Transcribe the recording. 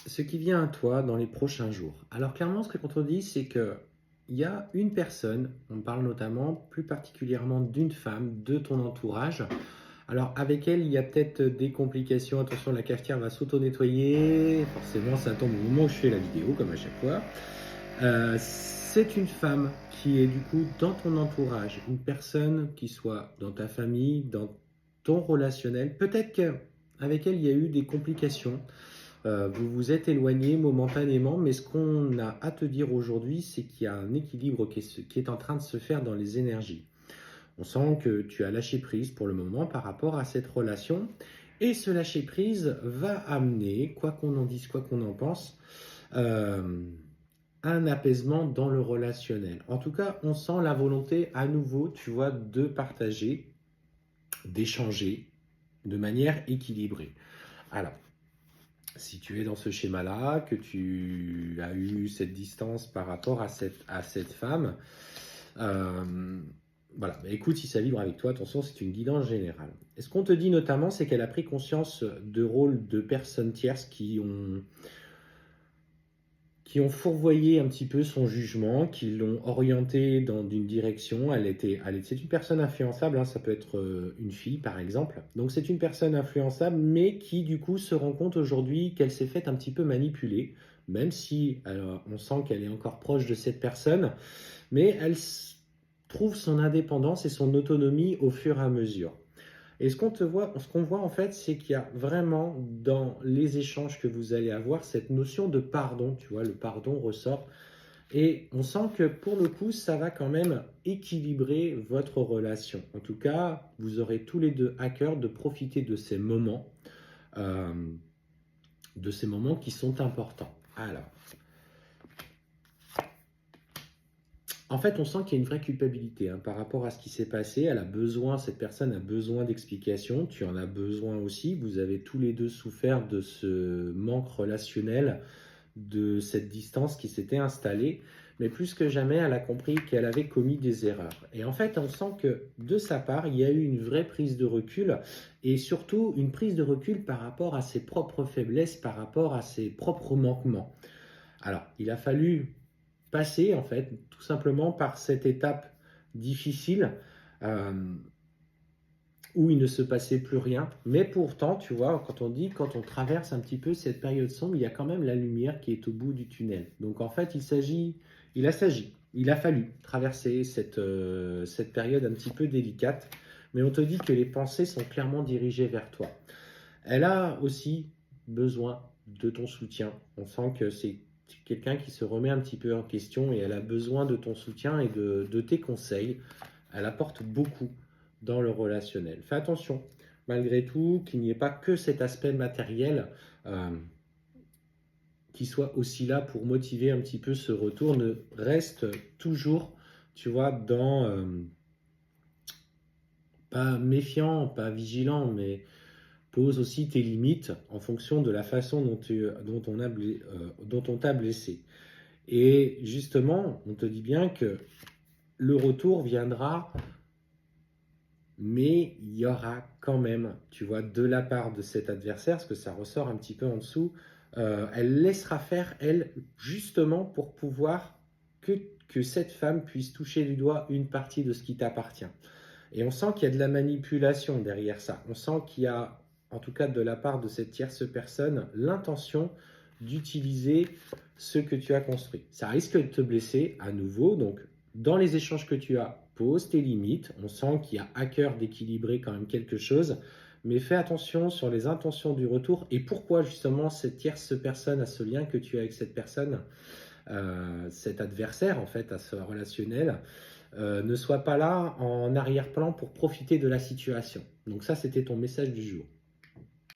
ce qui vient à toi dans les prochains jours. Alors clairement, ce qu'on te dit, c'est que il y a une personne, on parle notamment plus particulièrement d'une femme de ton entourage. Alors avec elle, il y a peut-être des complications. Attention, la cafetière va s'auto-nettoyer. Forcément, ça tombe au moment où je fais la vidéo, comme à chaque fois. C'est une femme qui est du coup dans ton entourage, une personne qui soit dans ta famille, dans ton relationnel. Peut-être qu'avec elle, il y a eu des complications. Vous vous êtes éloigné momentanément, mais ce qu'on a à te dire aujourd'hui, c'est qu'il y a un équilibre qui est en train de se faire dans les énergies. On sent que tu as lâché prise pour le moment par rapport à cette relation. Et ce lâcher prise va amener, quoi qu'on en dise, quoi qu'on en pense, euh, un apaisement dans le relationnel. En tout cas, on sent la volonté à nouveau, tu vois, de partager, d'échanger de manière équilibrée. Alors, si tu es dans ce schéma-là, que tu as eu cette distance par rapport à cette femme, euh, voilà, bah, écoute, si ça vibre avec toi, attention, c'est une guidance générale. Et ce qu'on te dit notamment, c'est qu'elle a pris conscience de rôle de personnes tierces qui ont fourvoyé un petit peu son jugement, qui l'ont orienté dans une direction. C'est une personne influençable, hein, ça peut être une fille par exemple. Donc c'est une personne influençable, mais qui du coup se rend compte aujourd'hui qu'elle s'est faite un petit peu manipuler, même si alors, on sent qu'elle est encore proche de cette personne, mais trouve son indépendance et son autonomie au fur et à mesure. Et ce qu'on voit en fait, c'est qu'il y a vraiment dans les échanges que vous allez avoir cette notion de pardon, tu vois, le pardon ressort. Et on sent que pour le coup, ça va quand même équilibrer votre relation. En tout cas, vous aurez tous les deux à cœur de profiter euh, de ces moments qui sont importants. Alors, en fait, on sent qu'il y a une vraie culpabilité hein, par rapport à ce qui s'est passé. Cette personne a besoin d'explications. Tu en as besoin aussi. Vous avez tous les deux souffert de ce manque relationnel, de cette distance qui s'était installée. Mais plus que jamais, elle a compris qu'elle avait commis des erreurs. Et en fait, on sent que de sa part, il y a eu une vraie prise de recul et surtout une prise de recul par rapport à ses propres faiblesses, par rapport à ses propres manquements. Alors, il a fallu passer, en fait, tout simplement par cette étape difficile euh, où il ne se passait plus rien. Mais pourtant, tu vois, quand on traverse un petit peu cette période sombre, il y a quand même la lumière qui est au bout du tunnel. Donc, en fait, il a fallu traverser cette période un petit peu délicate. Mais on te dit que les pensées sont clairement dirigées vers toi. Elle a aussi besoin de ton soutien. On sent que c'est quelqu'un qui se remet un petit peu en question et elle a besoin de ton soutien et de tes conseils. Elle apporte beaucoup dans le relationnel. Fais attention, malgré tout, qu'il n'y ait pas que cet aspect matériel euh, qui soit aussi là pour motiver un petit peu ce retour. Ne reste toujours, tu vois, pas méfiant, pas vigilant, mais pose aussi tes limites en fonction de la façon dont on t'a blessé. Et justement, on te dit bien que le retour viendra, mais il y aura quand même, tu vois, de la part de cet adversaire, parce que ça ressort un petit peu en dessous, elle laissera faire, elle, justement pour pouvoir que, que cette femme puisse toucher du doigt une partie de ce qui t'appartient. Et on sent qu'il y a de la manipulation derrière ça. On sent qu'il y a, en tout cas de la part de cette tierce personne, l'intention d'utiliser ce que tu as construit. Ça risque de te blesser à nouveau. Donc, dans les échanges que tu as, pose tes limites. On sent qu'il y a à cœur d'équilibrer quand même quelque chose. Mais fais attention sur les intentions du retour et pourquoi justement cette tierce personne a ce lien que tu as avec cette personne, cet adversaire en fait, à ce relationnel, ne soit pas là en arrière-plan pour profiter de la situation. Donc ça, c'était ton message du jour.